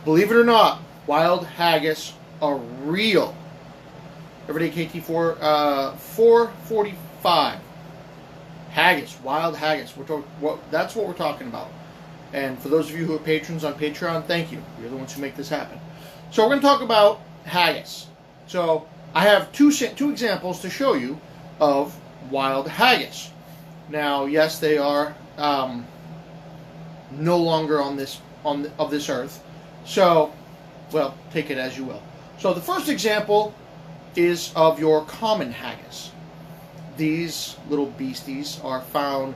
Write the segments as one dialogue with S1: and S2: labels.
S1: Believe it or not, wild haggis are real. Everyday KT4 445. Haggis, wild haggis. That's what we're talking about. And for those of you who are patrons on Patreon, thank you. You're the ones who make this happen. So we're going to talk about haggis. So I have two examples to show you of wild haggis. Now, yes, they are no longer of this earth. So, well, take it as you will. So the first example is of your common haggis. These little beasties are found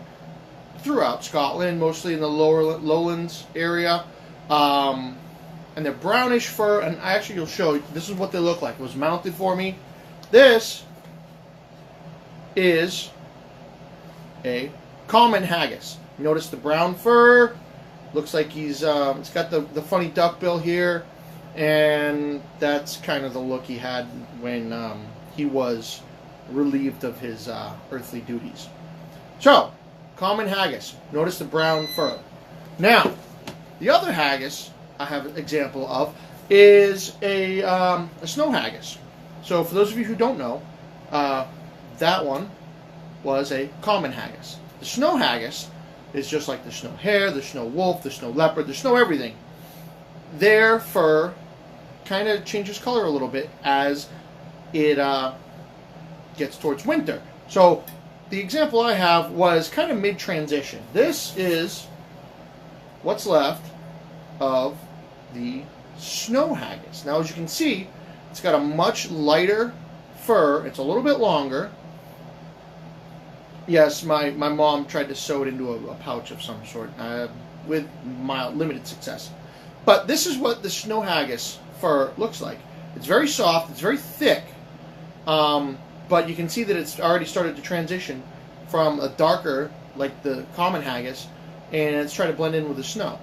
S1: throughout Scotland, mostly in the lowlands area, and they're brownish fur. And actually, you'll show you, this is what they look like. It was mounted for me. This is a common haggis. Notice the brown fur. Looks like he's it's got the funny duck bill here, and that's kind of the look he had when he was relieved of his earthly duties. So, common haggis. Notice the brown fur. Now, the other haggis I have an example of is a snow haggis. So, for those of you who don't know, that one was a common haggis. The snow haggis is just like the snow hare, the snow wolf, the snow leopard, the snow everything. Their fur kind of changes color a little bit as it gets towards winter. So the example I have was kind of mid-transition. This is what's left of the snow haggis. Now, as you can see, it's got a much lighter fur. It's a little bit longer. Yes, my mom tried to sew it into a pouch of some sort with limited success. But this is what the snow haggis fur looks like. It's very soft. It's very thick. But you can see that it's already started to transition from a darker, like the common haggis, and it's trying to blend in with the snow.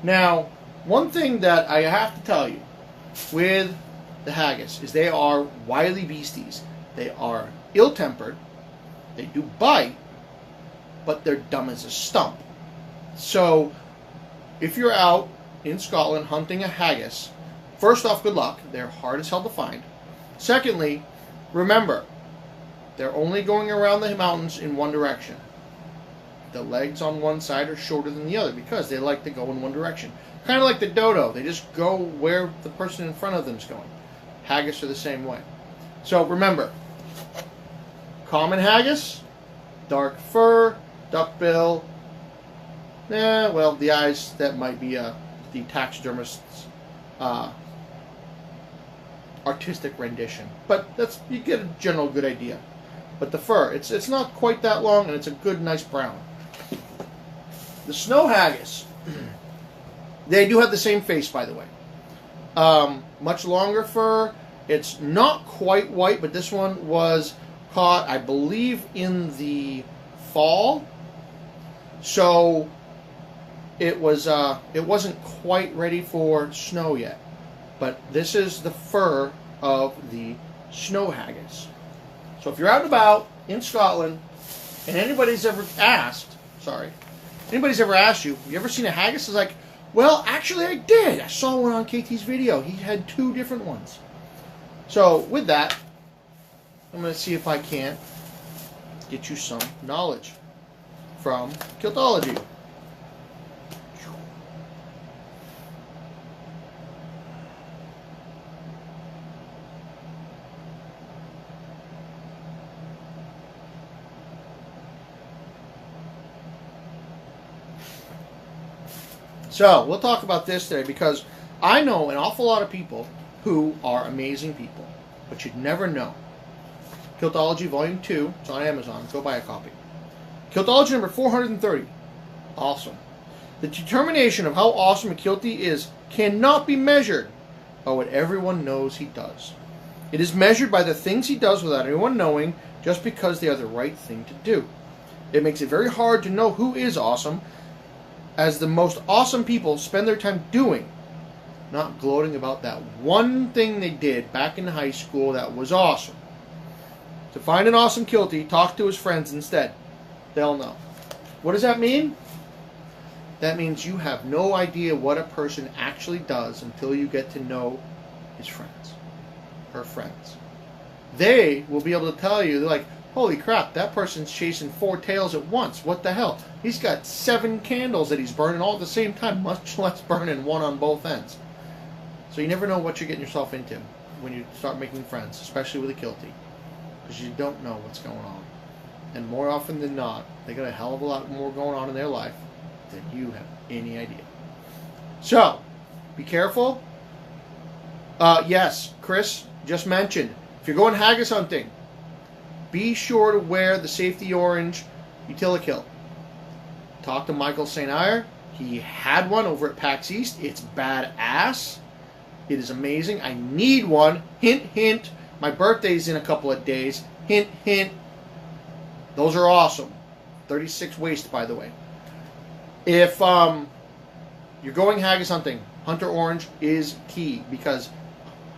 S1: Now, one thing that I have to tell you with the haggis is they are wily beasties. They are ill-tempered. They do bite, but they're dumb as a stump. So, if you're out in Scotland hunting a haggis, first off, good luck. They're hard as hell to find. Secondly, remember, they're only going around the mountains in one direction. The legs on one side are shorter than the other because they like to go in one direction. Kind of like the dodo. They just go where the person in front of them is going. Haggis are the same way. So remember, common haggis, dark fur, duckbill. Well, the eyes, that might be the taxidermist's artistic rendition. But you get a general good idea. But the fur, it's not quite that long, and it's a good, nice brown. The snow haggis, they do have the same face, by the way. Much longer fur. It's not quite white, but this one was caught, I believe, in the fall. So it wasn't quite ready for snow yet. But this is the fur of the snow haggis. So if you're out and about in Scotland, and anybody's ever asked you, have you ever seen a haggis? It's like, well, actually I did. I saw one on KT's video. He had 2 different ones. So with that, I'm going to see if I can't get you some knowledge from Kiltology. So, we'll talk about this today because I know an awful lot of people who are amazing people, but you'd never know. Kiltology Volume 2, it's on Amazon. Go buy a copy. Kiltology number 430. Awesome. The determination of how awesome a Kiltie is cannot be measured by what everyone knows he does. It is measured by the things he does without anyone knowing, just because they are the right thing to do. It makes it very hard to know who is awesome, as the most awesome people spend their time doing, not gloating about that one thing they did back in high school that was awesome. To find an awesome Kiltie, talk to his friends instead. They'll know. What does that mean? that means you have no idea what a person actually does until you get to know his friends, her friends. They will be able to tell you, they're like, holy crap, that person's chasing 4 tails at once. What the hell? He's got 7 candles that he's burning all at the same time, much less burning one on both ends. So you never know what you're getting yourself into when you start making friends, especially with a Kilty, because you don't know what's going on. And more often than not, they got a hell of a lot more going on in their life than you have any idea. So, be careful. Yes, Chris just mentioned, if you're going haggis hunting, be sure to wear the safety orange Utilikill. Talk to Michael St. Eyre. He had one over at PAX East. It's badass. It is amazing. I need one. Hint, hint. My birthday's in a couple of days. Hint, hint. Those are awesome. 36 waist, by the way. If you're going haggis hunting, Hunter Orange is key because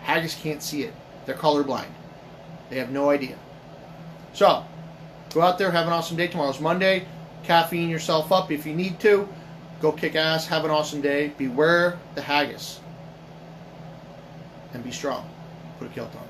S1: haggis can't see it. They're colorblind. They have no idea. So, go out there, have an awesome day. Tomorrow's Monday. Caffeine yourself up if you need to. Go kick ass, have an awesome day. Beware the haggis. And be strong. Put a kilt on.